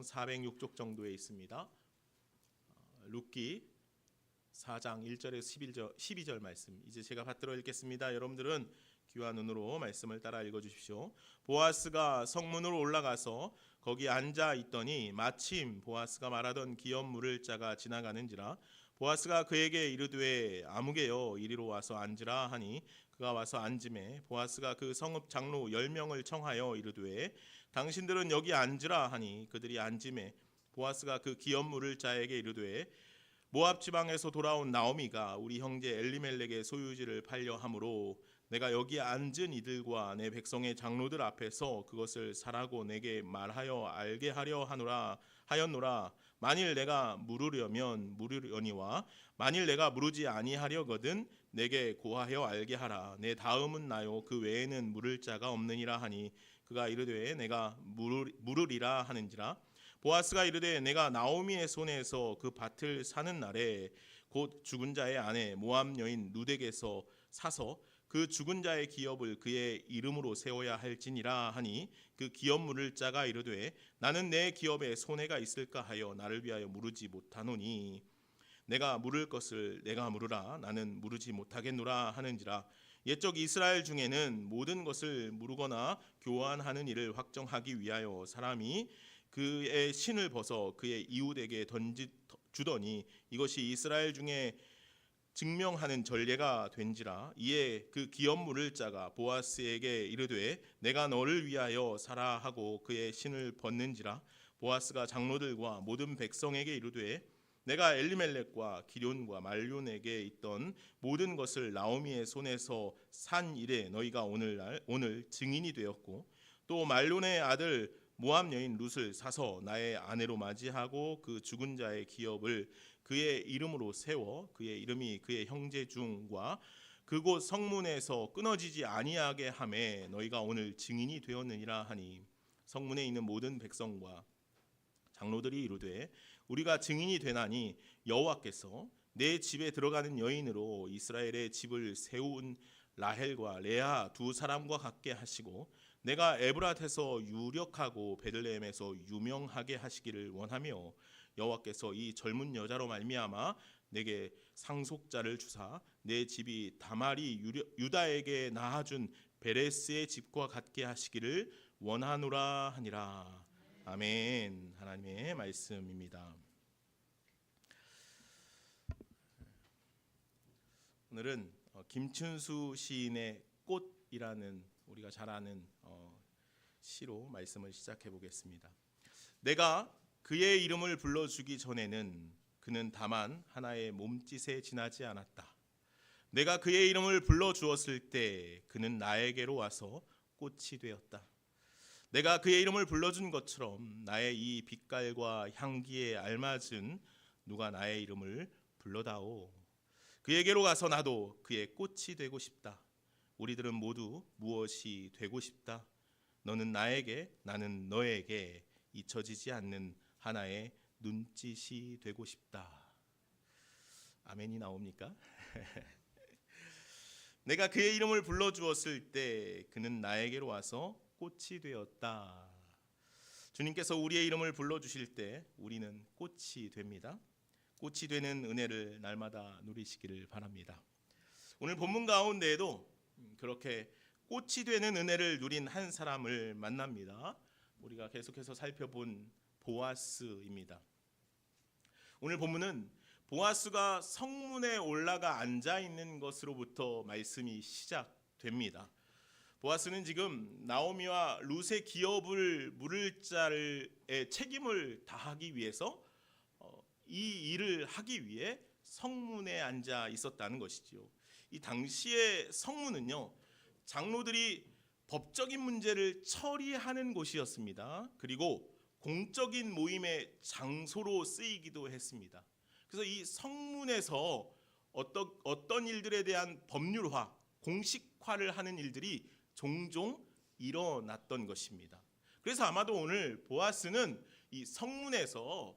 406쪽 정도에 있습니다. 룻기 4장 1절에서 12절 말씀 이제 제가 받들어 읽겠습니다. 여러분들은 귀와 눈으로 말씀을 따라 읽어주십시오. 보아스가 성문으로 올라가서 거기 앉아 있더니 마침 보아스가 말하던 기업 물을 자가 지나가는지라. 보아스가 그에게 이르되 아무개여 이리로 와서 앉으라 하니 그가 와서 앉음에 보아스가 그 성읍 장로 10명을 청하여 이르되 당신들은 여기 앉으라 하니 그들이 앉음에 보아스가 그 기업 물을 자에게 이르되 모압 지방에서 돌아온 나오미가 우리 형제 엘리멜렉의 소유지를 팔려 함으로 내가 여기 앉은 이들과 내 백성의 장로들 앞에서 그것을 사라고 내게 말하여 알게 하려 하였노라. 만일 내가 물으려면 물으려니와 만일 내가 물으지 아니하려거든 내게 고하여 알게 하라. 내 다음은 나요 그 외에는 물을 자가 없느니라 하니 그가 이르되 내가 물으리라 하는지라. 보아스가 이르되 내가 나오미의 손에서 그 밭을 사는 날에 곧 죽은 자의 아내 모압 여인 룻에게서 사서 그 죽은 자의 기업을 그의 이름으로 세워야 할지니라 하니 그 기업 물을 자가 이르되 나는 내 기업에 손해가 있을까 하여 나를 위하여 물으지 못하노니 내가 물을 것을 내가 물으라 나는 물으지 못하겠노라 하는지라. 옛적 이스라엘 중에는 모든 것을 물으거나 교환하는 일을 확정하기 위하여 사람이 그의 신을 벗어 그의 이웃에게 주더니 이것이 이스라엘 중에 증명하는 전례가 된지라. 이에 그 기업 물을 자가 보아스에게 이르되 내가 너를 위하여 사라 하고 그의 신을 벗는지라. 보아스가 장로들과 모든 백성에게 이르되 내가 엘리멜렉과 기럨과 말론에게 있던 모든 것을 나오미의 손에서 산 일에 너희가 오늘 증인이 되었고 또 말론의 아들 모압 여인 룻을 사서 나의 아내로 맞이하고 그 죽은 자의 기업을 그의 이름으로 세워 그의 이름이 그의 형제 중과 그곳 성문에서 끊어지지 아니하게 하매 너희가 오늘 증인이 되었느니라 하니 성문에 있는 모든 백성과 장로들이 이르되 우리가 증인이 되나니 여호와께서 내 집에 들어가는 여인으로 이스라엘의 집을 세운 라헬과 레아 두 사람과 같게 하시고 내가 에브랏에서 유력하고 베들레헴에서 유명하게 하시기를 원하며 여호와께서 이 젊은 여자로 말미암아 내게 상속자를 주사 내 집이 다말이 유다에게 낳아준 베레스의 집과 같게 하시기를 원하노라 하니라. 아멘. 하나님의 말씀입니다. 오늘은 김춘수 시인의 꽃이라는 우리가 잘 아는 시로 말씀을 시작해 보겠습니다. 내가 그의 이름을 불러주기 전에는 그는 다만 하나의 몸짓에 지나지 않았다. 내가 그의 이름을 불러주었을 때 그는 나에게로 와서 꽃이 되었다. 내가 그의 이름을 불러준 것처럼 나의 이 빛깔과 향기에 알맞은 누가 나의 이름을 불러다오. 그에게로 가서 나도 그의 꽃이 되고 싶다. 우리들은 모두 무엇이 되고 싶다. 너는 나에게 나는 너에게 잊혀지지 않는 하나의 눈짓이 되고 싶다. 아멘이 나옵니까? 내가 그의 이름을 불러주었을 때 그는 나에게로 와서 꽃이 되었다. 주님께서 우리의 이름을 불러주실 때 우리는 꽃이 됩니다. 꽃이 되는 은혜를 날마다 누리시기를 바랍니다. 오늘 본문 가운데에도 그렇게 꽃이 되는 은혜를 누린 한 사람을 만납니다. 우리가 계속해서 살펴본 보아스입니다. 오늘 본문은 보아스가 성문에 올라가 앉아 있는 것으로부터 말씀이 시작됩니다. 보아스는 지금 나오미와 룻의 기업을 물을 자의 책임을 다하기 위해서 이 일을 하기 위해 성문에 앉아 있었다는 것이지요. 이 당시의 성문은요, 장로들이 법적인 문제를 처리하는 곳이었습니다. 그리고 공적인 모임의 장소로 쓰이기도 했습니다. 그래서 이 성문에서 어떤 일들에 대한 법률화, 공식화를 하는 일들이 종종 일어났던 것입니다. 그래서 아마도 오늘 보아스는 이 성문에서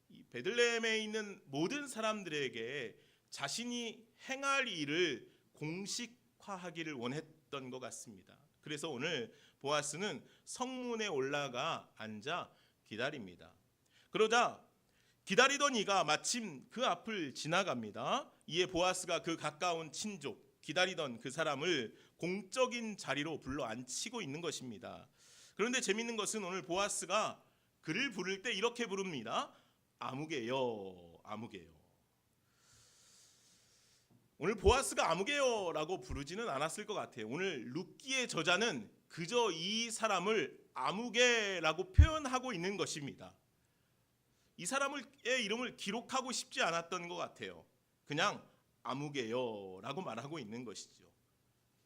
이 베들레헴에 있는 모든 사람들에게 자신이 행할 일을 공식화하기를 원했던 것 같습니다. 그래서 오늘 보아스는 성문에 올라가 앉아 기다립니다. 그러자 기다리던 이가 마침 그 앞을 지나갑니다. 이에 보아스가 그 가까운 친족, 기다리던 그 사람을 공적인 자리로 불러 앉히고 있는 것입니다. 그런데 재밌는 것은 오늘 보아스가 그를 부를 때 이렇게 부릅니다. 아무개요, 아무개요. 오늘 보아스가 아무개요라고 부르지는 않았을 것 같아요. 오늘 룻기의 저자는 그저 이 사람을 아무개라고 표현하고 있는 것입니다. 이 사람의 이름을 기록하고 싶지 않았던 것 같아요. 그냥 아무개요라고 말하고 있는 것이죠.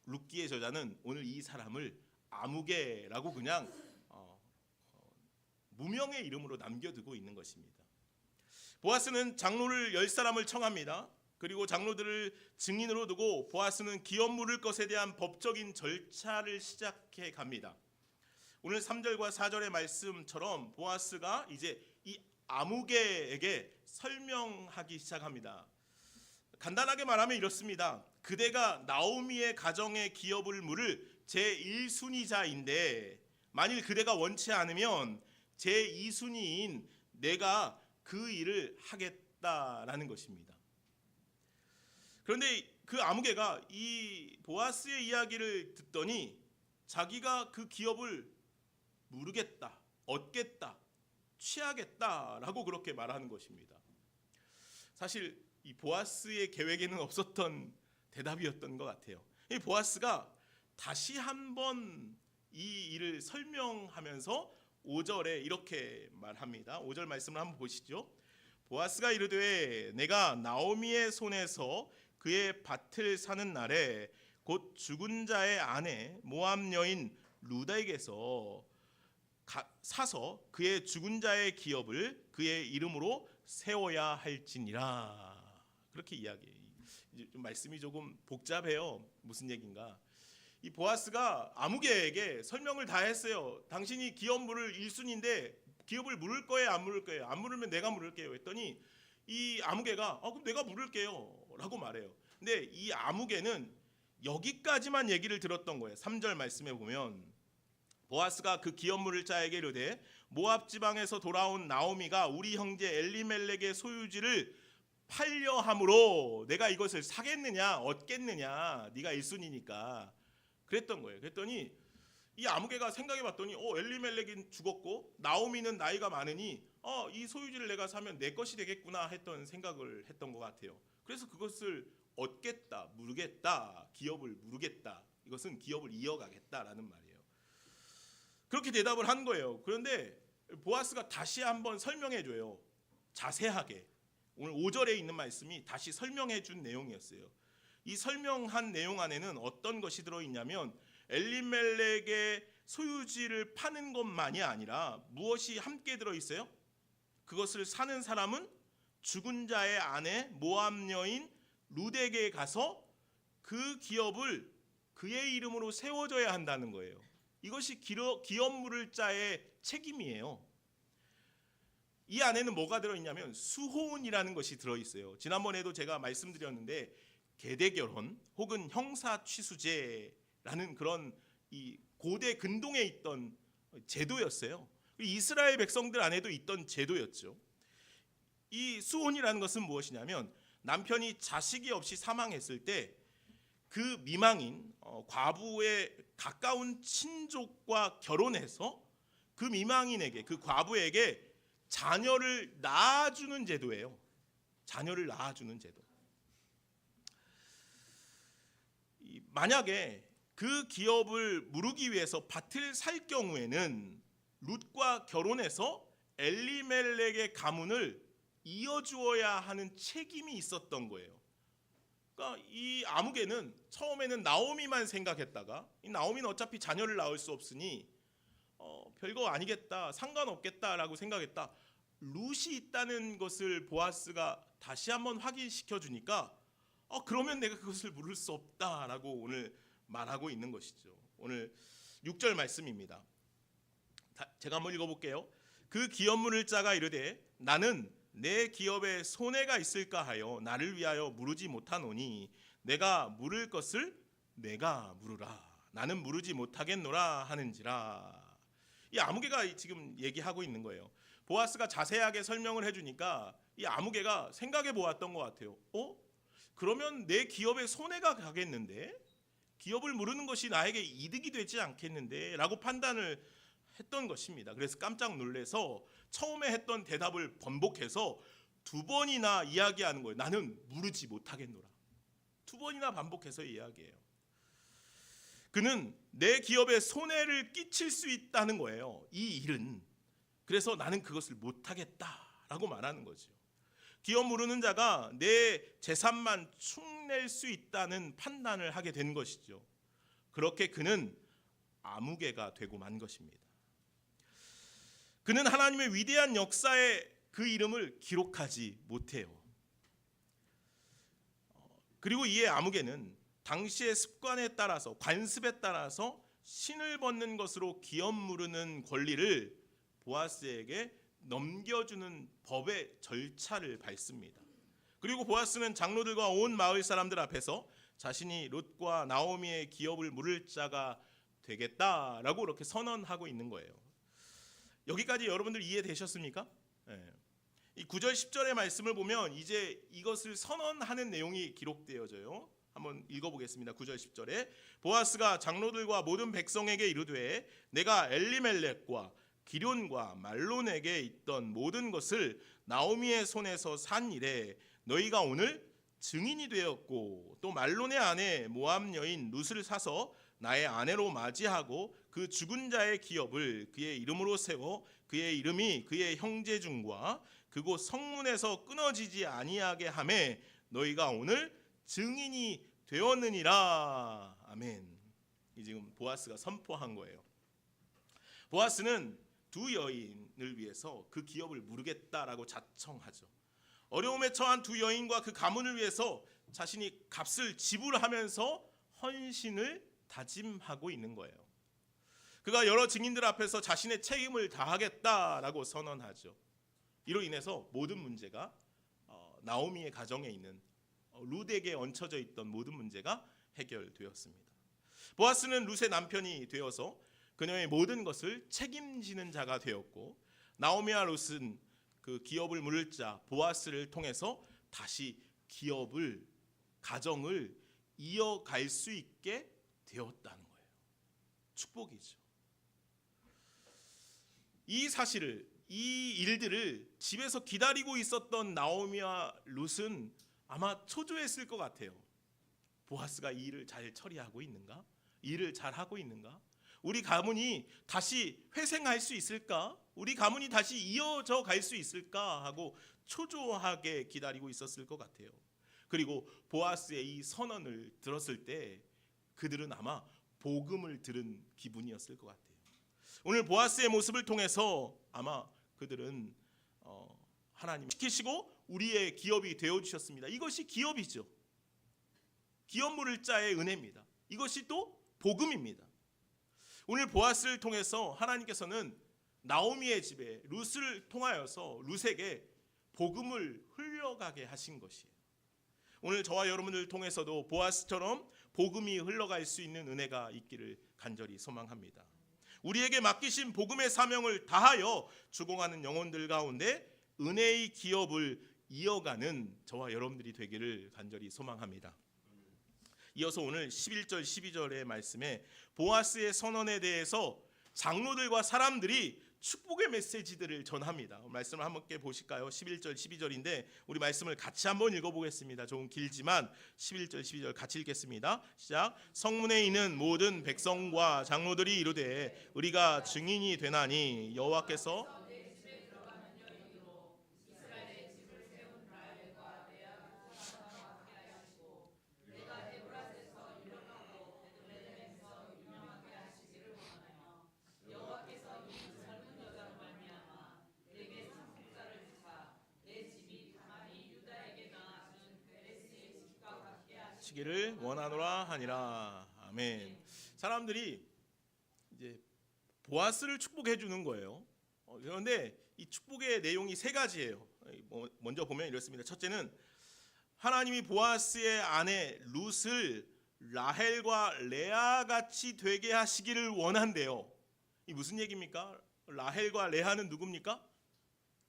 룻기의 저자는 오늘 이 사람을 아무개라고 그냥 무명의 이름으로 남겨두고 있는 것입니다. 보아스는 장로를 10사람을 청합니다. 그리고 장로들을 증인으로 두고 보아스는 기업 물을 것에 대한 법적인 절차를 시작해 갑니다. 오늘 3절과 4절의 말씀처럼 보아스가 이제 이 아무개에게 설명하기 시작합니다. 간단하게 말하면 이렇습니다. 그대가 나오미의 가정의 기업을 물을 제1순위자인데 만일 그대가 원치 않으면 제2순위인 내가 그 일을 하겠다라는 것입니다. 그런데 그 아무개가 이 보아스의 이야기를 듣더니 자기가 그 기업을 물으겠다, 얻겠다, 취하겠다라고 그렇게 말하는 것입니다. 사실 이 보아스의 계획에는 없었던 대답이었던 것 같아요. 이 보아스가 다시 한번 이 일을 설명하면서 5절에 이렇게 말합니다. 5절 말씀을 한번 보시죠. 보아스가 이르되 내가 나오미의 손에서 그의 밭을 사는 날에 곧 죽은 자의 아내 모압 여인 루다에게서 사서 그의 죽은 자의 기업을 그의 이름으로 세워야 할지니라. 그렇게 이야기해요. 이제 좀 말씀이 조금 복잡해요. 무슨 얘기인가? 이 보아스가 아무개에게 설명을 다 했어요. 당신이 기업 물을 1순위인데 기업을 물을 거예요, 안 물을 거예요? 안 물으면 내가 물을게요. 했더니 이 아무개가 그럼 내가 물을게요 라고 말해요. 근데 이 아무개는 여기까지만 얘기를 들었던 거예요. 3절 말씀에 보면 보아스가 그 기업 물을 자에게 이르되 모압 지방에서 돌아온 나오미가 우리 형제 엘리멜렉의 소유지를 팔려 함으로 내가 이것을 사겠느냐 얻겠느냐 네가 1순위니까 그랬던 거예요. 그랬더니 이 아무개가 생각해 봤더니 엘리멜렉은 죽었고 나오미는 나이가 많으니 이 소유지를 내가 사면 내 것이 되겠구나 했던 생각을 했던 것 같아요. 그래서 그것을 얻겠다, 물겠다, 기업을 물겠다. 이것은 기업을 이어가겠다라는 말이에요. 그렇게 대답을 한 거예요. 그런데 보아스가 다시 한번 설명해 줘요. 자세하게. 오늘 5절에 있는 말씀이 다시 설명해 준 내용이었어요. 이 설명한 내용 안에는 어떤 것이 들어있냐면 엘리멜렉의 소유지를 파는 것만이 아니라 무엇이 함께 들어있어요? 그것을 사는 사람은 죽은 자의 아내 모압 여인 루덱에 가서 그 기업을 그의 이름으로 세워줘야 한다는 거예요. 이것이 기업 물을 자의 책임이에요. 이 안에는 뭐가 들어있냐면 수호혼이라는 것이 들어있어요. 지난번에도 제가 말씀드렸는데 계대결혼 혹은 형사취수제라는 그런 이 고대 근동에 있던 제도였어요. 이스라엘 백성들 안에도 있던 제도였죠. 이 수혼이라는 것은 무엇이냐면 남편이 자식이 없이 사망했을 때 그 미망인 과부의 가까운 친족과 결혼해서 그 미망인에게 그 과부에게 자녀를 낳아주는 제도예요. 자녀를 낳아주는 제도. 만약에 그 기업을 무르기 위해서 밭을 살 경우에는 룻과 결혼해서 엘리멜렉의 가문을 이어주어야 하는 책임이 있었던 거예요. 그러니까 이 아무개는 처음에는 나오미만 생각했다가 이 나오미는 어차피 자녀를 낳을 수 없으니 별거 아니겠다, 상관없겠다라고 생각했다. 룻이 있다는 것을 보아스가 다시 한번 확인시켜 주니까 그러면 내가 그것을 물을 수 없다라고 오늘 말하고 있는 것이죠. 오늘 6절 말씀입니다. 제가 한번 읽어볼게요. 그 기업 물을 자가 이르되 나는 내 기업에 손해가 있을까 하여 나를 위하여 물으지 못하노니 내가 물을 것을 내가 물으라. 나는 물으지 못하겠노라 하는지라. 이 아무개가 지금 얘기하고 있는 거예요. 보아스가 자세하게 설명을 해주니까 이 아무개가 생각해 보았던 것 같아요. 그러면 내 기업에 손해가 가겠는데, 기업을 무르는 것이 나에게 이득이 되지 않겠는데 라고 판단을 했던 것입니다. 그래서 깜짝 놀라서 처음에 했던 대답을 번복해서 2번이나 이야기하는 거예요. 나는 무르지 못하겠노라. 2번이나 반복해서 이야기해요. 그는 내 기업에 손해를 끼칠 수 있다는 거예요. 이 일은. 그래서 나는 그것을 못하겠다라고 말하는 거죠. 기업 무르는 자가 내 재산만 축낼 수 있다는 판단을 하게 된 것이죠. 그렇게 그는 아무개가 되고 만 것입니다. 그는 하나님의 위대한 역사에 그 이름을 기록하지 못해요. 그리고 이에 아무개는 당시의 습관에 따라서, 관습에 따라서 신을 벗는 것으로 기업 무르는 권리를 보아스에게 넘겨주는 법의 절차를 밟습니다. 그리고 보아스는 장로들과 온 마을 사람들 앞에서 자신이 롯과 나오미의 기업을 물을 자가 되겠다라고 이렇게 선언하고 있는 거예요. 여기까지 여러분들 이해되셨습니까? 네. 이 9절 10절의 말씀을 보면 이제 이것을 선언하는 내용이 기록되어져요. 한번 읽어보겠습니다. 9절 10절에 보아스가 장로들과 모든 백성에게 이르되 내가 엘리멜렉과 기럨과 말론에게 있던 모든 것을 나오미의 손에서 산 이래 너희가 오늘 증인이 되었고, 또 말론의 아내 모압 여인 룻을 사서 나의 아내로 맞이하고 그 죽은 자의 기업을 그의 이름으로 세워 그의 이름이 그의 형제 중과 그곳 성문에서 끊어지지 아니하게 하매 너희가 오늘 증인이 되었느니라. 아멘. 이 지금 보아스가 선포한 거예요. 보아스는 2 여인을 위해서 그 기업을 무르겠다라고 자청하죠. 어려움에 처한 2 여인과 그 가문을 위해서 자신이 값을 지불하면서 헌신을 다짐하고 있는 거예요. 그가 여러 증인들 앞에서 자신의 책임을 다하겠다라고 선언하죠. 이로 인해서 모든 문제가 나오미의 가정에 있는 룻에게 얹혀져 있던 모든 문제가 해결되었습니다. 보아스는 룻의 남편이 되어서 그녀의 모든 것을 책임지는 자가 되었고, 나오미와 룻은 그 기업을 물을 자 보아스를 통해서 다시 기업을, 가정을 이어갈 수 있게 되었다는 거예요. 축복이죠. 이 사실을, 이 일들을 집에서 기다리고 있었던 나오미와 룻은 아마 초조했을 것 같아요. 보아스가 이 일을 잘 처리하고 있는가? 일을 잘 하고 있는가? 우리 가문이 다시 회생할 수 있을까? 우리 가문이 다시 이어져 갈 수 있을까? 하고 초조하게 기다리고 있었을 것 같아요. 그리고 보아스의 이 선언을 들었을 때 그들은 아마 복음을 들은 기분이었을 것 같아요. 오늘 보아스의 모습을 통해서 아마 그들은 하나님 시키시고 우리의 기업이 되어주셨습니다. 이것이 기업이죠. 기업 물을 자의 은혜입니다. 이것이 또 복음입니다. 오늘 보아스를 통해서 하나님께서는 나오미의 집에 룻을 통하여서 룻에게 복음을 흘려가게 하신 것이에요. 오늘 저와 여러분들 통해서도 보아스처럼 복음이 흘러갈 수 있는 은혜가 있기를 간절히 소망합니다. 우리에게 맡기신 복음의 사명을 다하여 주공하는 영혼들 가운데 은혜의 기업을 이어가는 저와 여러분들이 되기를 간절히 소망합니다. 이어서 오늘 11절 12절의 말씀에 보아스의 선언에 대해서 장로들과 사람들이 축복의 메시지들을 전합니다. 말씀을 함께 보실까요? 11절 12절인데 우리 말씀을 같이 한번 읽어보겠습니다. 조금 길지만 11절 12절 같이 읽겠습니다. 시작. 성문에 있는 모든 백성과 장로들이 이르되 우리가 증인이 되나니 여호와께서 시기를 원하노라 하니라. 아멘. 사람들이 이제 보아스를 축복해 주는 거예요. 그런데 이 축복의 내용이 3가지예요. 먼저 보면 이렇습니다. 첫째는 하나님이 보아스의 아내 룻을 라헬과 레아 같이 되게 하시기를 원한대요. 이 무슨 얘기입니까? 라헬과 레아는 누굽니까?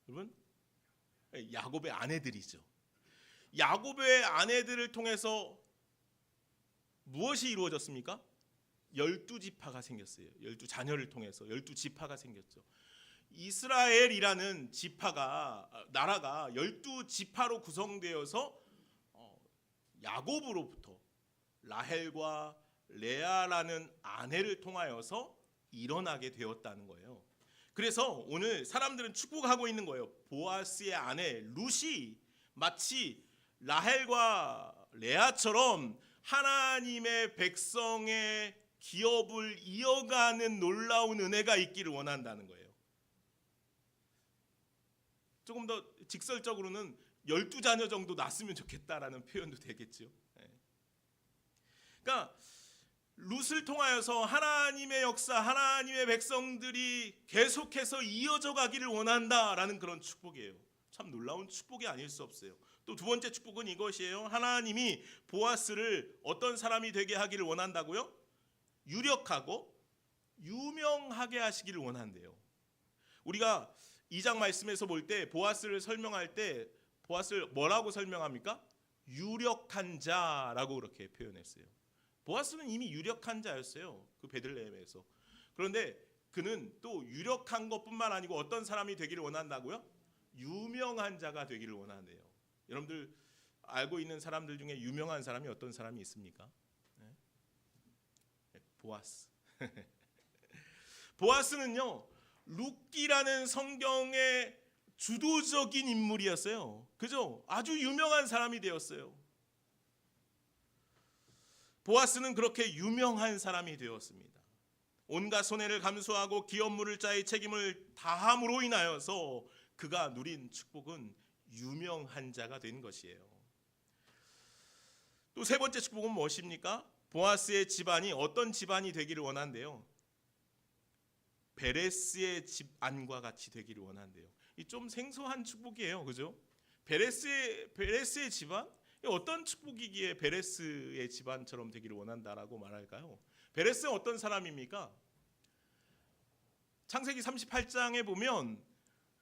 여러분, 야곱의 아내들이죠. 야곱의 아내들을 통해서 무엇이 이루어졌습니까? 12지파가 생겼어요. 12자녀를 통해서 12지파가 생겼죠. 이스라엘이라는 나라가 12지파로 구성되어서 야곱으로부터 라헬과 레아라는 아내를 통하여서 일어나게 되었다는 거예요. 그래서 오늘 사람들은 축복하고 있는 거예요. 보아스의 아내 룻이 마치 라헬과 레아처럼 하나님의 백성의 기업을 이어가는 놀라운 은혜가 있기를 원한다는 거예요. 조금 더 직설적으로는 12자녀 정도 낳았으면 좋겠다라는 표현도 되겠죠. 그러니까 룻을 통하여서 하나님의 역사, 하나님의 백성들이 계속해서 이어져 가기를 원한다라는 그런 축복이에요. 참 놀라운 축복이 아닐 수 없어요. 또 두 번째 축복은 이것이에요. 하나님이 보아스를 어떤 사람이 되게 하기를 원한다고요? 유력하고 유명하게 하시기를 원한대요. 우리가 2장 말씀에서 볼 때 보아스를 설명할 때 보아스를 뭐라고 설명합니까? 유력한 자라고 그렇게 표현했어요. 보아스는 이미 유력한 자였어요. 그 베들레헴에서. 그런데 그는 또 유력한 것뿐만 아니고 어떤 사람이 되기를 원한다고요? 유명한 자가 되기를 원한대요. 여러분들 알고 있는 사람들 중에 유명한 사람이 어떤 사람이 있습니까? 보아스. 보아스는요, 룻기라는 성경의 주도적인 인물이었어요. 그죠? 아주 유명한 사람이 되었어요. 보아스는 그렇게 유명한 사람이 되었습니다. 온갖 손해를 감수하고 기업 물을 자의 책임을 다함으로 인하여서 그가 누린 축복은 유명한 자가 된 것이에요. 또 세 번째 축복은 무엇입니까? 보아스의 집안이 어떤 집안이 되기를 원한대요. 베레스의 집안과 같이 되기를 원한대요. 이 좀 생소한 축복이에요, 그죠? 베레스의 집안? 어떤 축복이기에 베레스의 집안처럼 되기를 원한다라고 말할까요? 베레스는 어떤 사람입니까? 창세기 38장에 보면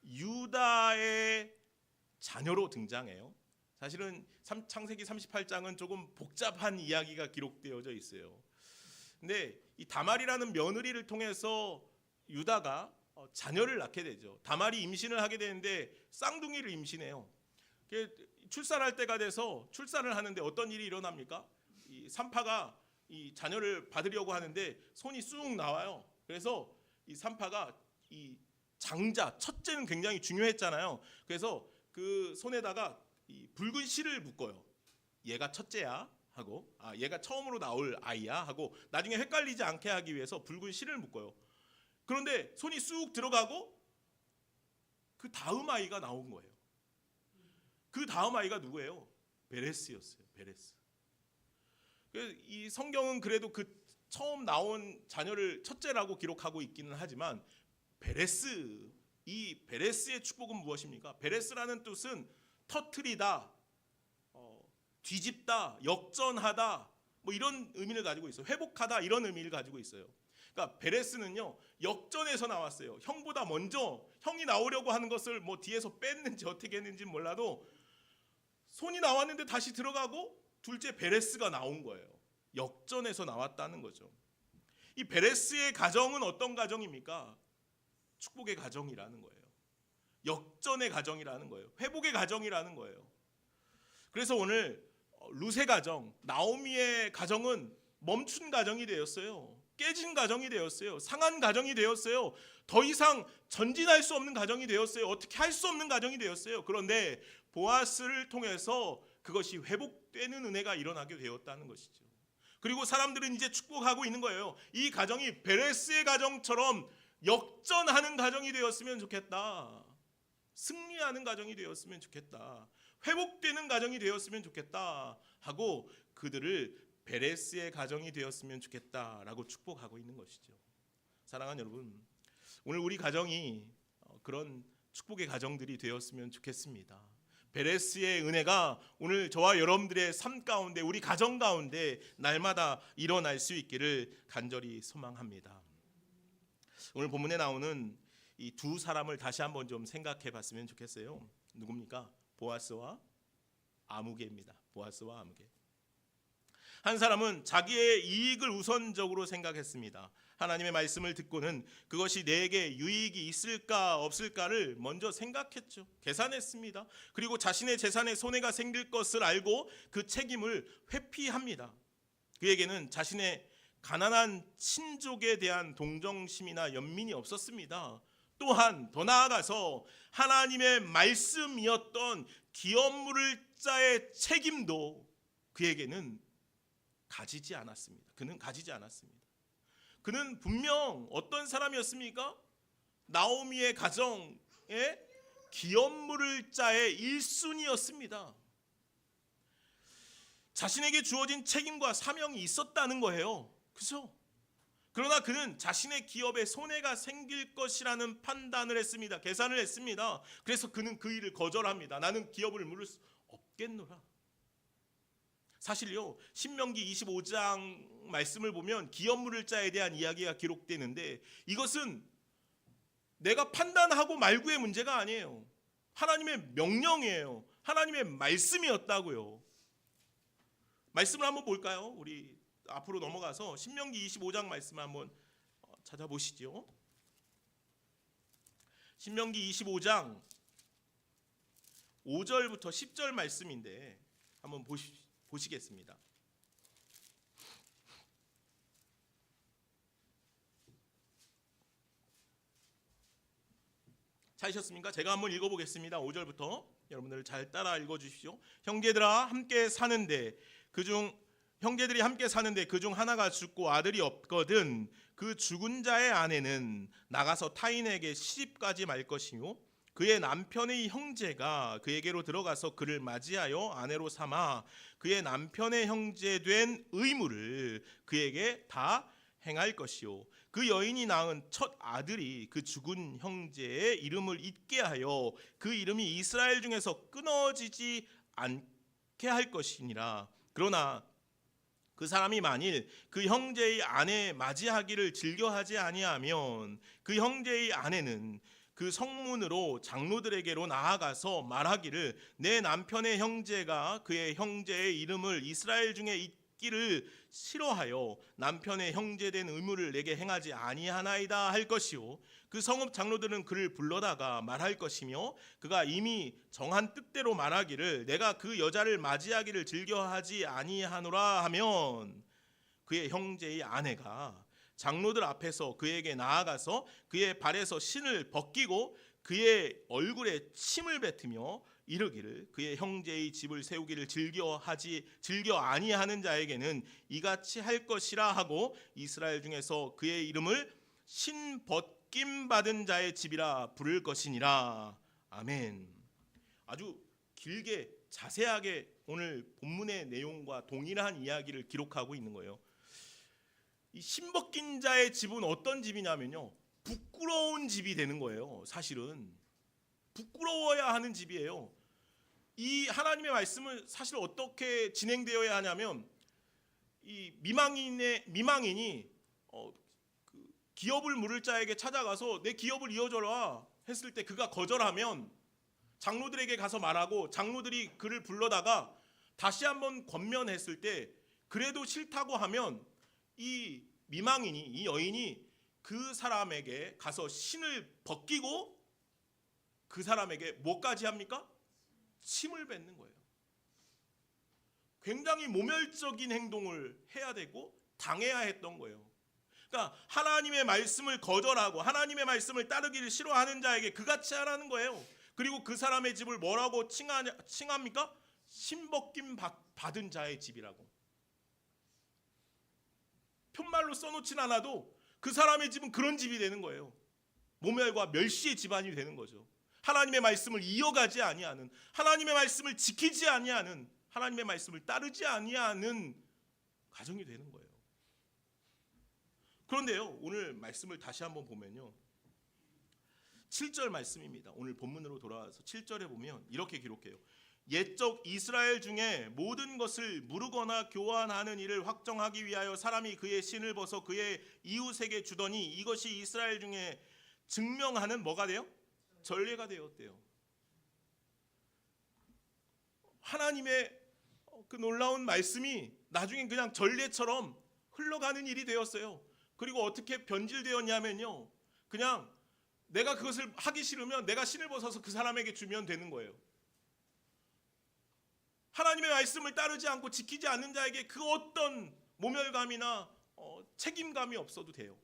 유다의 자녀로 등장해요. 사실은 창세기 38장은 조금 복잡한 이야기가 기록되어져 있어요. 근데 이 다말이라는 며느리를 통해서 유다가 자녀를 낳게 되죠. 다말이 임신을 하게 되는데 쌍둥이를 임신해요. 출산할 때가 돼서 출산을 하는데 어떤 일이 일어납니까? 이 산파가 이 자녀를 받으려고 하는데 손이 쑥 나와요. 그래서 이 산파가 이 장자, 첫째는 굉장히 중요했잖아요. 그래서 그 손에다가 이 붉은 실을 묶어요. 얘가 첫째야 하고, 얘가 처음으로 나올 아이야 하고, 나중에 헷갈리지 않게 하기 위해서 붉은 실을 묶어요. 그런데 손이 쑥 들어가고 그 다음 아이가 나온 거예요. 그 다음 아이가 누구예요? 베레스였어요. 베레스. 이 성경은 그래도 그 처음 나온 자녀를 첫째라고 기록하고 있기는 하지만 베레스, 이 베레스의 축복은 무엇입니까? 베레스라는 뜻은 터트리다, 뒤집다, 역전하다, 뭐 이런 의미를 가지고 있어요. 회복하다 이런 의미를 가지고 있어요. 그러니까 베레스는요, 역전에서 나왔어요. 형보다 먼저 형이 나오려고 하는 것을 뭐 뒤에서 뺐는지 어떻게 했는지 몰라도 손이 나왔는데 다시 들어가고 둘째 베레스가 나온 거예요. 역전에서 나왔다는 거죠. 이 베레스의 가정은 어떤 가정입니까? 축복의 가정이라는 거예요. 역전의 가정이라는 거예요. 회복의 가정이라는 거예요. 그래서 오늘 룻의 가정, 나오미의 가정은 멈춘 가정이 되었어요. 깨진 가정이 되었어요. 상한 가정이 되었어요. 더 이상 전진할 수 없는 가정이 되었어요. 어떻게 할 수 없는 가정이 되었어요. 그런데 보아스를 통해서 그것이 회복되는 은혜가 일어나게 되었다는 것이죠. 그리고 사람들은 이제 축복하고 있는 거예요. 이 가정이 베레스의 가정처럼 역전하는 가정이 되었으면 좋겠다. 승리하는 가정이 되었으면 좋겠다. 회복되는 가정이 되었으면 좋겠다 하고 그들을 베레스의 가정이 되었으면 좋겠다라고 축복하고 있는 것이죠. 사랑하는 여러분, 오늘 우리 가정이 그런 축복의 가정들이 되었으면 좋겠습니다. 베레스의 은혜가 오늘 저와 여러분들의 삶 가운데, 우리 가정 가운데 날마다 일어날 수 있기를 간절히 소망합니다. 오늘 본문에 나오는 이 두 사람을 다시 한번 좀 생각해 봤으면 좋겠어요. 누굽니까? 보아스와 아무개입니다. 보아스와 아무개. 한 사람은 자기의 이익을 우선적으로 생각했습니다. 하나님의 말씀을 듣고는 그것이 내게 유익이 있을까 없을까를 먼저 생각했죠. 계산했습니다. 그리고 자신의 재산에 손해가 생길 것을 알고 그 책임을 회피합니다. 그에게는 자신의 가난한 친족에 대한 동정심이나 연민이 없었습니다. 또한 더 나아가서 하나님의 말씀이었던 기업 물을 자의 책임도 그에게는 가지지 않았습니다. 그는 가지지 않았습니다. 그는 분명 어떤 사람이었습니까? 나오미의 가정에 기업 물을 자의 1순위였습니다. 자신에게 주어진 책임과 사명이 있었다는 거예요. 그렇죠? 그러나 그는 자신의 기업에 손해가 생길 것이라는 판단을 했습니다. 계산을 했습니다. 그래서 그는 그 일을 거절합니다. 나는 기업을 물을 수 없겠노라. 사실요, 신명기 25장 말씀을 보면 기업 물을 자에 대한 이야기가 기록되는데 이것은 내가 판단하고 말고의 문제가 아니에요. 하나님의 명령이에요. 하나님의 말씀이었다고요. 말씀을 한번 볼까요? 우리 앞으로 넘어가서 신명기 25장 말씀을 한번 찾아보시죠. 신명기 25장 5절부터 10절 말씀인데 한번 보시겠습니다. 찾으셨습니까? 제가 한번 읽어보겠습니다. 5절부터 여러분들 잘 따라 읽어주십시오. 형제들이 함께 사는데 그중 하나가 죽고 아들이 없거든 그 죽은 자의 아내는 나가서 타인에게 시집가지 말 것이요 그의 남편의 형제가 그에게로 들어가서 그를 맞이하여 아내로 삼아 그의 남편의 형제된 의무를 그에게 다 행할 것이요 그 여인이 낳은 첫 아들이 그 죽은 형제의 이름을 잊게 하여 그 이름이 이스라엘 중에서 끊어지지 않게 할 것이니라. 그러나 그 사람이 만일 그 형제의 아내 맞이하기를 즐겨하지 아니하면 그 형제의 아내는 그 성문으로 장로들에게로 나아가서 말하기를 내 남편의 형제가 그의 형제의 이름을 이스라엘 중에 잊기를 싫어하여 남편의 형제된 의무를 내게 행하지 아니하나이다 할 것이요 그 성읍 장로들은 그를 불러다가 말할 것이며 그가 이미 정한 뜻대로 말하기를 내가 그 여자를 맞이하기를 즐겨하지 아니하노라 하면 그의 형제의 아내가 장로들 앞에서 그에게 나아가서 그의 발에서 신을 벗기고 그의 얼굴에 침을 뱉으며 이르기를 그의 형제의 집을 세우기를 즐겨 아니하는 자에게는 이같이 할 것이라 하고 이스라엘 중에서 그의 이름을 신 벗김 받은 자의 집이라 부를 것이니라. 아멘. 아주 길게 자세하게 오늘 본문의 내용과 동일한 이야기를 기록하고 있는 거예요. 이 신벗긴 자의 집은 어떤 집이냐면요, 부끄러운 집이 되는 거예요. 사실은 부끄러워야 하는 집이에요. 이 하나님의 말씀은 사실 어떻게 진행되어야 하냐면 이 미망인이 그 기업을 물을 자에게 찾아가서 내 기업을 이어줘라 했을 때 그가 거절하면 장로들에게 가서 말하고 장로들이 그를 불러다가 다시 한번 권면했을 때 그래도 싫다고 하면 이 미망인이, 이 여인이 그 사람에게 가서 신을 벗기고 그 사람에게 뭐까지 합니까? 침을 뱉는 거예요. 굉장히 모멸적인 행동을 해야 되고 당해야 했던 거예요. 그러니까 하나님의 말씀을 거절하고 하나님의 말씀을 따르기를 싫어하는 자에게 그같이 하라는 거예요. 그리고 그 사람의 집을 뭐라고 칭합니까? 신벗김 받은 자의 집이라고. 편말로 써놓진 않아도 그 사람의 집은 그런 집이 되는 거예요. 모멸과 멸시의 집안이 되는 거죠. 하나님의 말씀을 이어가지 아니하는, 하나님의 말씀을 지키지 아니하는, 하나님의 말씀을 따르지 아니하는 가정이 되는 거예요. 그런데요, 오늘 말씀을 다시 한번 보면요, 7절 말씀입니다. 오늘 본문으로 돌아와서 7절에 보면 이렇게 기록해요. 옛적 이스라엘 중에 모든 것을 무르거나 교환하는 일을 확정하기 위하여 사람이 그의 신을 벗어 그의 이웃에게 주더니 이것이 이스라엘 중에 증명하는 뭐가 돼요? 전례가 되었대요. 하나님의 그 놀라운 말씀이 나중에 그냥 전례처럼 흘러가는 일이 되었어요. 그리고 어떻게 변질되었냐면요, 그냥 내가 그것을 하기 싫으면 내가 신을 벗어서 그 사람에게 주면 되는 거예요. 하나님의 말씀을 따르지 않고 지키지 않는 자에게 그 어떤 모멸감이나 책임감이 없어도 돼요.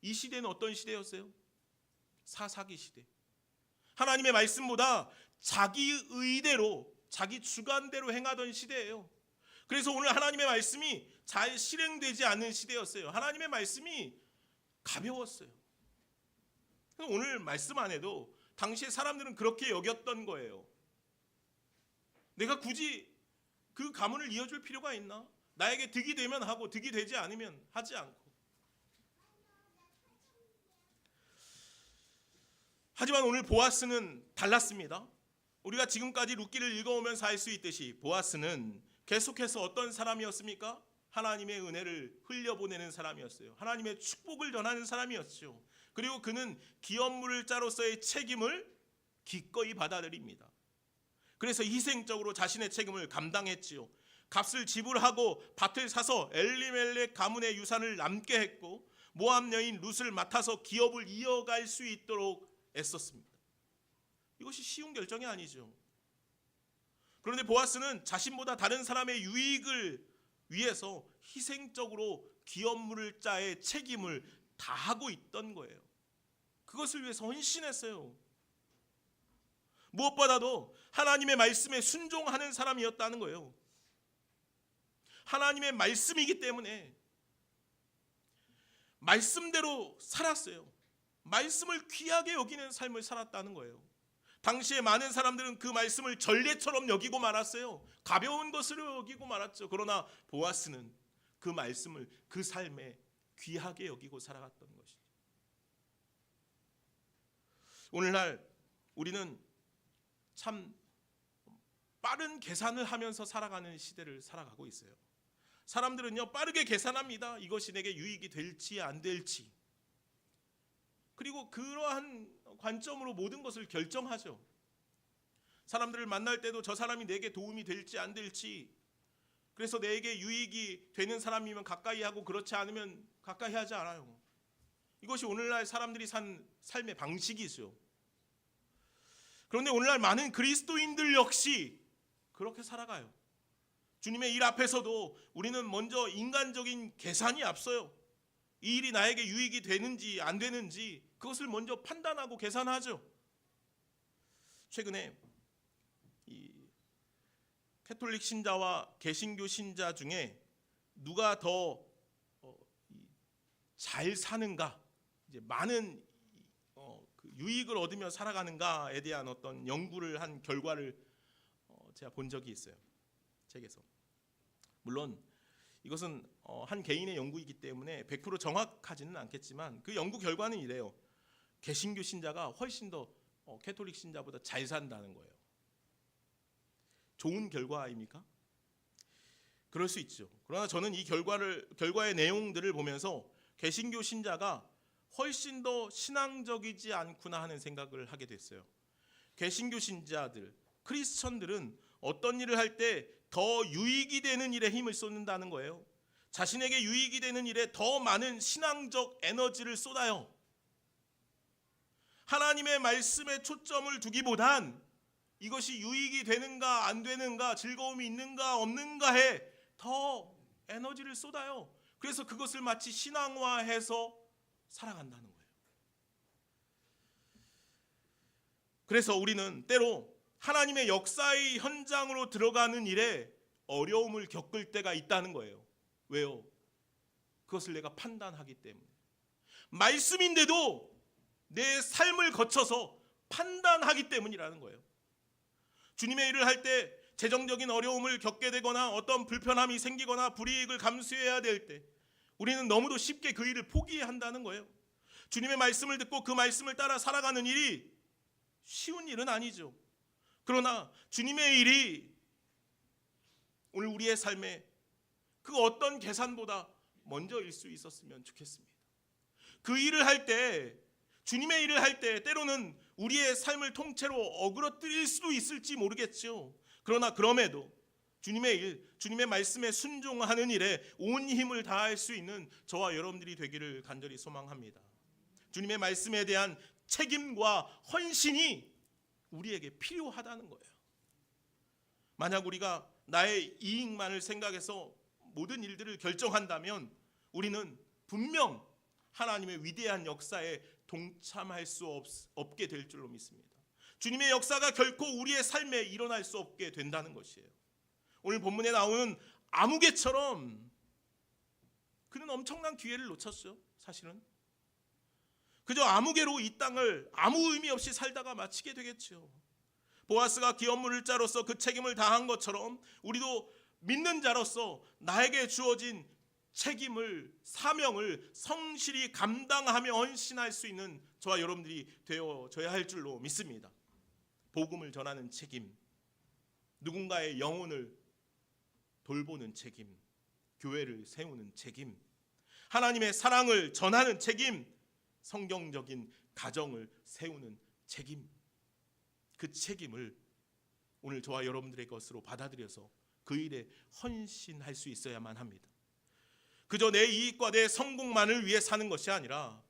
이 시대는 어떤 시대였어요? 사사기 시대. 하나님의 말씀보다 자기 의대로, 자기 주관대로 행하던 시대예요. 그래서 오늘 하나님의 말씀이 잘 실행되지 않는 시대였어요. 하나님의 말씀이 가벼웠어요. 오늘 말씀 안 해도 당시에 사람들은 그렇게 여겼던 거예요. 내가 굳이 그 가문을 이어줄 필요가 있나? 나에게 득이 되면 하고 득이 되지 않으면 하지 않고. 하지만 오늘 보아스는 달랐습니다. 우리가 지금까지 룻기를 읽어오면서 알 수 있듯이 보아스는 계속해서 어떤 사람이었습니까? 하나님의 은혜를 흘려보내는 사람이었어요. 하나님의 축복을 전하는 사람이었죠. 그리고 그는 기업물자로서의 책임을 기꺼이 받아들입니다. 그래서 희생적으로 자신의 책임을 감당했지요. 값을 지불하고 밭을 사서 엘리멜렉 가문의 유산을 남게 했고, 모압 여인 룻을 맡아서 기업을 이어갈 수 있도록 애썼습니다. 이것이 쉬운 결정이 아니죠. 그런데 보아스는 자신보다 다른 사람의 유익을 위해서 희생적으로 기업물자의 책임을 다하고 있던 거예요. 그것을 위해서 헌신했어요. 무엇보다도 하나님의 말씀에 순종하는 사람이었다는 거예요. 하나님의 말씀이기 때문에 말씀대로 살았어요. 말씀을 귀하게 여기는 삶을 살았다는 거예요. 당시에 많은 사람들은 그 말씀을 전례처럼 여기고 말았어요. 가벼운 것으로 여기고 말았죠. 그러나 보아스는 그 말씀을 그 삶에 귀하게 여기고 살아갔던 것이죠. 오늘날 우리는 참 빠른 계산을 하면서 살아가는 시대를 살아가고 있어요. 사람들은요, 빠르게 계산합니다. 이것이 내게 유익이 될지 안 될지. 그리고 그러한 관점으로 모든 것을 결정하죠. 사람들을 만날 때도 저 사람이 내게 도움이 될지 안 될지, 그래서 내게 유익이 되는 사람이면 가까이 하고 그렇지 않으면 가까이 하지 않아요. 이것이 오늘날 사람들이 산 삶의 방식이죠. 그런데 오늘날 많은 그리스도인들 역시 그렇게 살아가요. 주님의 일 앞에서도 우리는 먼저 인간적인 계산이 앞서요. 이 일이 나에게 유익이 되는지 안 되는지 그것을 먼저 판단하고 계산하죠. 최근에 이 캐톨릭 신자와 개신교 신자 중에 누가 더 잘 사는가, 이제 많은 그 유익을 얻으며 살아가는가에 대한 어떤 연구를 한 결과를 제가 본 적이 있어요. 책에서. 물론 이것은 한 개인의 연구이기 때문에 100% 정확하지는 않겠지만 그 연구 결과는 이래요. 개신교 신자가 훨씬 더 캐톨릭 신자보다 잘 산다는 거예요. 좋은 결과입니까? 그럴 수 있죠. 그러나 저는 이 결과의 내용들을 보면서 개신교 신자가 훨씬 더 신앙적이지 않구나 하는 생각을 하게 됐어요. 개신교 신자들, 크리스천들은 어떤 일을 할 때 더 유익이 되는 일에 힘을 쏟는다는 거예요. 자신에게 유익이 되는 일에 더 많은 신앙적 에너지를 쏟아요. 하나님의 말씀에 초점을 두기보단 이것이 유익이 되는가 안 되는가, 즐거움이 있는가 없는가에 더 에너지를 쏟아요. 그래서 그것을 마치 신앙화해서 살아간다는 거예요. 그래서 우리는 때로 하나님의 역사의 현장으로 들어가는 일에 어려움을 겪을 때가 있다는 거예요. 왜요? 그것을 내가 판단하기 때문에. 말씀인데도 내 삶을 거쳐서 판단하기 때문이라는 거예요. 주님의 일을 할 때 재정적인 어려움을 겪게 되거나 어떤 불편함이 생기거나 불이익을 감수해야 될 때 우리는 너무도 쉽게 그 일을 포기한다는 거예요. 주님의 말씀을 듣고 그 말씀을 따라 살아가는 일이 쉬운 일은 아니죠. 그러나 주님의 일이 오늘 우리의 삶에 그 어떤 계산보다 먼저일 수 있었으면 좋겠습니다. 그 일을 할 때, 주님의 일을 할 때 때로는 우리의 삶을 통째로 어그러뜨릴 수도 있을지 모르겠죠. 그러나 그럼에도 주님의 일, 주님의 말씀에 순종하는 일에 온 힘을 다할 수 있는 저와 여러분들이 되기를 간절히 소망합니다. 주님의 말씀에 대한 책임과 헌신이 우리에게 필요하다는 거예요. 만약 우리가 나의 이익만을 생각해서 모든 일들을 결정한다면 우리는 분명 하나님의 위대한 역사에 동참할 수 없게 될 줄로 믿습니다. 주님의 역사가 결코 우리의 삶에 일어날 수 없게 된다는 것이에요. 오늘 본문에 나오는 아무개처럼 그는 엄청난 기회를 놓쳤죠. 사실은 그저 아무개로 이 땅을 아무 의미 없이 살다가 마치게 되겠죠. 보아스가 기업물을 자로서 그 책임을 다한 것처럼 우리도 믿는 자로서 나에게 주어진 책임을, 사명을 성실히 감당하며 헌신할 수 있는 저와 여러분들이 되어져야 할 줄로 믿습니다. 복음을 전하는 책임, 누군가의 영혼을 돌보는 책임, 교회를 세우는 책임, 하나님의 사랑을 전하는 책임, 성경적인 가정을 세우는 책임, 그 책임을 오늘 저와 여러분들의 것으로 받아들여서 그 일에 헌신할 수 있어야만 합니다. 그저 내 이익과 내 성공만을 위해 사는 것이 아니라,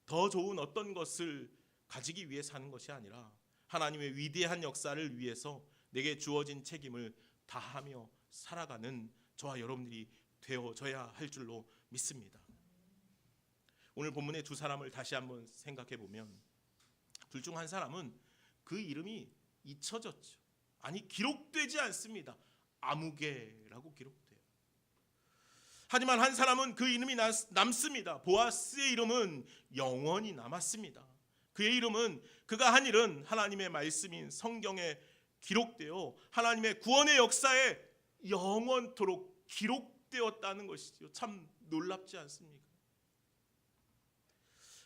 더 좋은 어떤 것을 가지기 위해 사는 것이 아니라 하나님의 위대한 역사를 위해서 내게 주어진 책임을 다하며 살아가는 저와 여러분들이 되어져야 할 줄로 믿습니다. 오늘 본문의 두 사람을 다시 한번 생각해 보면 둘 중 한 사람은 그 이름이 잊혀졌죠. 아니, 기록되지 않습니다. 아무개라고 기록돼요. 하지만 한 사람은 그 이름이 남습니다. 보아스의 이름은 영원히 남았습니다. 그의 이름은, 그가 한 일은 하나님의 말씀인 성경에 기록되어 하나님의 구원의 역사에 영원토록 기록되었다는 것이죠. 참 놀랍지 않습니까?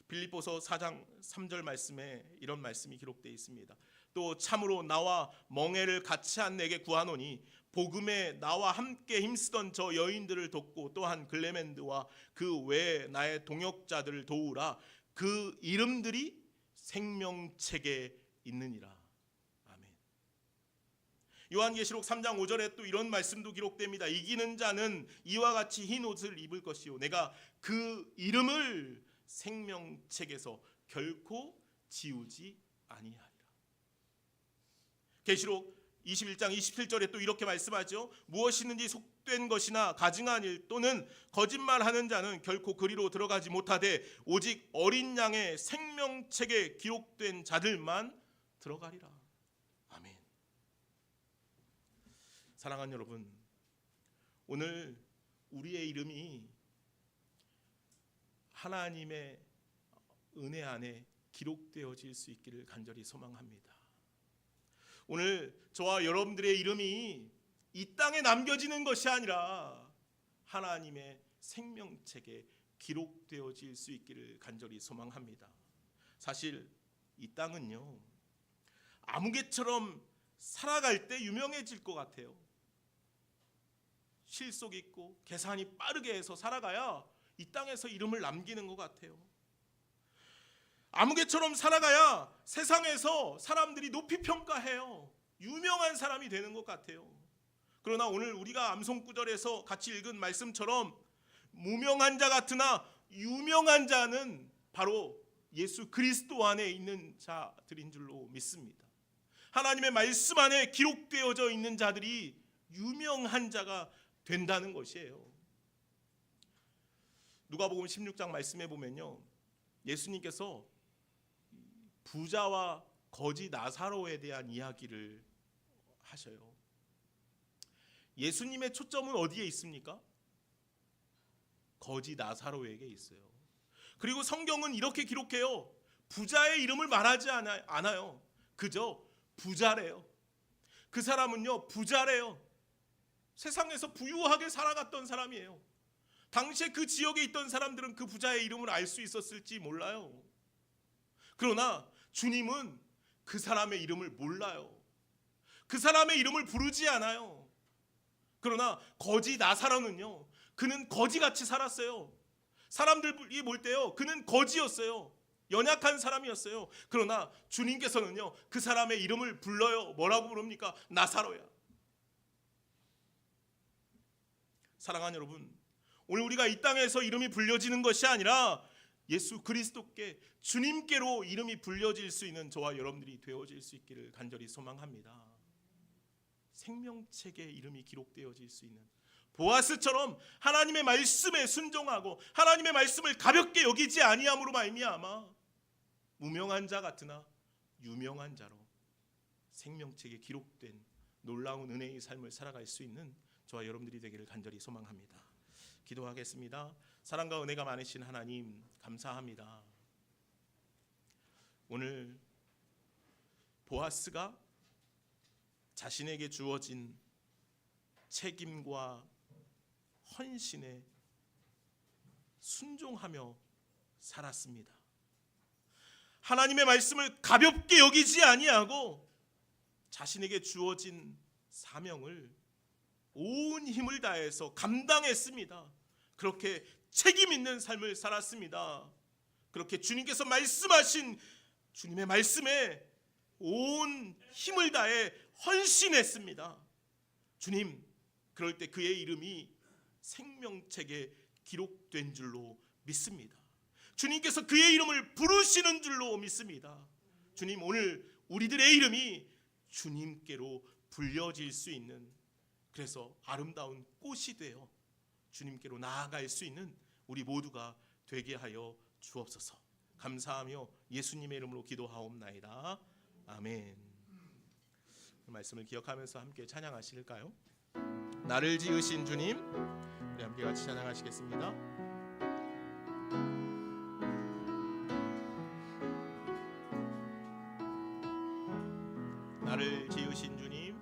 빌립보서 4장 3절 말씀에 이런 말씀이 기록되어 있습니다. 또 참으로 나와 멍에를 같이 한 내게 구하노니 복음에 나와 함께 힘쓰던 저 여인들을 돕고 또한 글레멘드와 그 외에 나의 동역자들을 도우라. 그 이름들이 생명책에 있느니라. 아멘. 요한계시록 3장 5절에 또 이런 말씀도 기록됩니다. 이기는 자는 이와 같이 흰 옷을 입을 것이요 내가 그 이름을 생명책에서 결코 지우지 아니하리라. 계시록 21장 27절에 또 이렇게 말씀하죠. 무엇이든지 속된 것이나 가증한 일 또는 거짓말하는 자는 결코 그리로 들어가지 못하되 오직 어린 양의 생명책에 기록된 자들만 들어가리라. 아멘. 사랑하는 여러분, 오늘 우리의 이름이 하나님의 은혜 안에 기록되어질 수 있기를 간절히 소망합니다. 오늘 저와 여러분들의 이름이 이 땅에 남겨지는 것이 아니라 하나님의 생명책에 기록되어질 수 있기를 간절히 소망합니다. 사실 이 땅은요, 아무개처럼 살아갈 때 유명해질 것 같아요. 실속 있고 계산이 빠르게 해서 살아가야 이 땅에서 이름을 남기는 것 같아요. 아무개처럼 살아가야 세상에서 사람들이 높이 평가해요. 유명한 사람이 되는 것 같아요. 그러나 오늘 우리가 암송구절에서 같이 읽은 말씀처럼 무명한 자 같으나 유명한 자는 바로 예수 그리스도 안에 있는 자들인 줄로 믿습니다. 하나님의 말씀 안에 기록되어져 있는 자들이 유명한 자가 된다는 것이에요. 누가복음 16장 말씀해 보면요, 예수님께서 부자와 거지 나사로에 대한 이야기를 하셔요. 예수님의 초점은 어디에 있습니까? 거지 나사로에게 있어요. 그리고 성경은 이렇게 기록해요. 부자의 이름을 말하지 않아요. 그저 부자래요. 그 사람은요, 부자래요. 세상에서 부유하게 살아갔던 사람이에요. 당시에 그 지역에 있던 사람들은 그 부자의 이름을 알 수 있었을지 몰라요. 그러나 주님은 그 사람의 이름을 몰라요. 그 사람의 이름을 부르지 않아요. 그러나 거지 나사로는요, 그는 거지같이 살았어요. 사람들이 볼 때요, 그는 거지였어요. 연약한 사람이었어요. 그러나 주님께서는요, 그 사람의 이름을 불러요. 뭐라고 부릅니까? 나사로야. 사랑하는 여러분, 오늘 우리가 이 땅에서 이름이 불려지는 것이 아니라 예수 그리스도께, 주님께로 이름이 불려질 수 있는 저와 여러분들이 되어질 수 있기를 간절히 소망합니다. 생명책에 이름이 기록되어질 수 있는, 보아스처럼 하나님의 말씀에 순종하고 하나님의 말씀을 가볍게 여기지 아니함으로 말미암아 무명한 자 같으나 유명한 자로 생명책에 기록된 놀라운 은혜의 삶을 살아갈 수 있는 저와 여러분들이 되기를 간절히 소망합니다. 기도하겠습니다. 사랑과 은혜가 많으신 하나님, 감사합니다. 오늘 보아스가 자신에게 주어진 책임과 헌신에 순종하며 살았습니다. 하나님의 말씀을 가볍게 여기지 아니하고 자신에게 주어진 사명을 온 힘을 다해서 감당했습니다. 그렇게 책임 있는 삶을 살았습니다. 그렇게 주님께서 말씀하신 주님의 말씀에 온 힘을 다해 헌신했습니다. 주님, 그럴 때 그의 이름이 생명책에 기록된 줄로 믿습니다. 주님께서 그의 이름을 부르시는 줄로 믿습니다. 주님, 오늘 우리들의 이름이 주님께로 불려질 수 있는, 그래서 아름다운 꽃이 되어 주님께로 나아갈 수 있는 우리 모두가 되게 하여 주옵소서. 감사하며 예수님의 이름으로 기도하옵나이다. 아멘. 말씀을 기억하면서 함께 찬양하실까요? 나를 지으신 주님, 우리 함께 같이 찬양하시겠습니다. 나를 지으신 주님,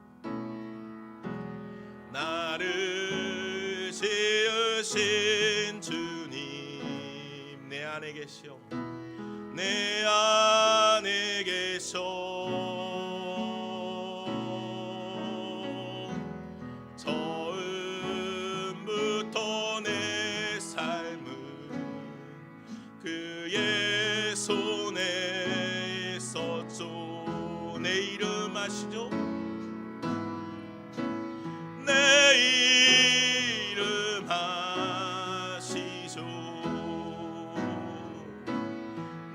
나를 지으신 주님, 내 안에 계셔, 내 안에 계셔. 처음부터 내 삶은 그의 손에 있었죠. 내 이름 아시죠? 내 이름 아시죠?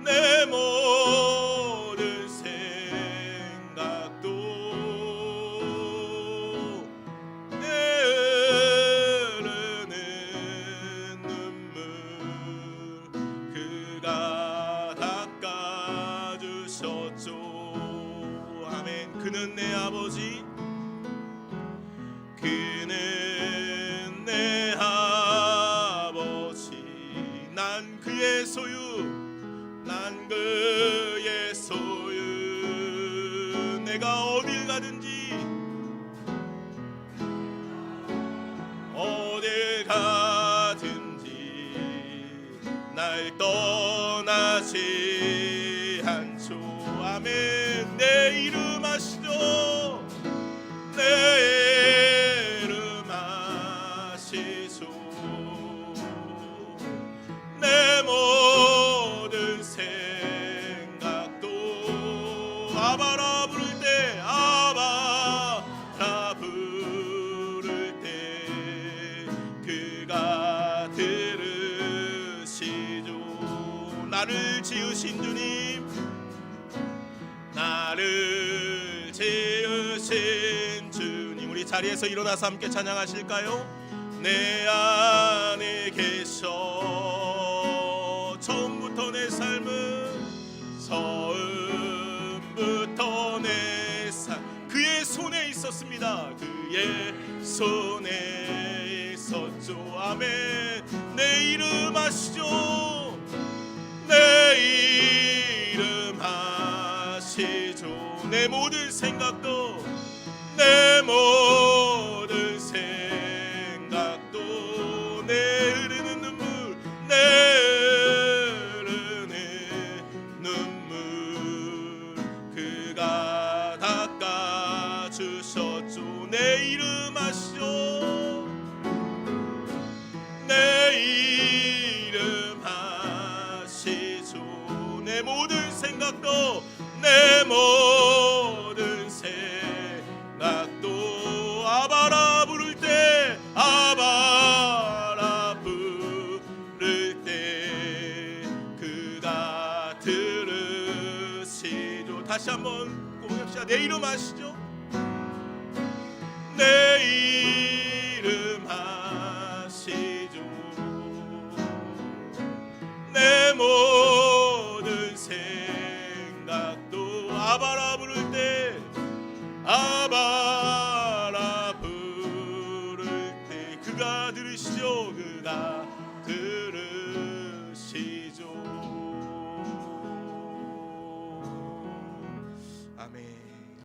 내 모든 생각도 내 흐르는 눈물 그가 닦아주셨죠. 아멘. 그는 내 아버지, 그는 내 아버지, 난 그의 소유, 난 그의 소유. 내가 어딜 가든지, 어딜 가든지 날 떠나지 않죠. 아멘. 내 이름 아시죠? 내 이름 아시죠? 내 모든 생각도 아바라 부를 때, 아바라 부를 때 그가 들으시죠. 나를 지으신 주님, 나를 지으신 주님, 우리 자리에서 일어나서 함께 찬양하실까요? 내 안에 계셔. 처음부터 내 삶은, 처음부터 내 삶 그의 손에 있었습니다. 그의 손에 있었죠. 아멘. 내 이름 아시죠? 내 이름 아시죠? 내 모든 생각도, 내 모든 생각도 내 흐르는 눈물, 내 흐르는 눈물 그가 닦아주셨죠. 내 이름 아시죠? 내 이름 다시 한번 고백합시다. 내 이름 아시죠? 내 이름 아시죠?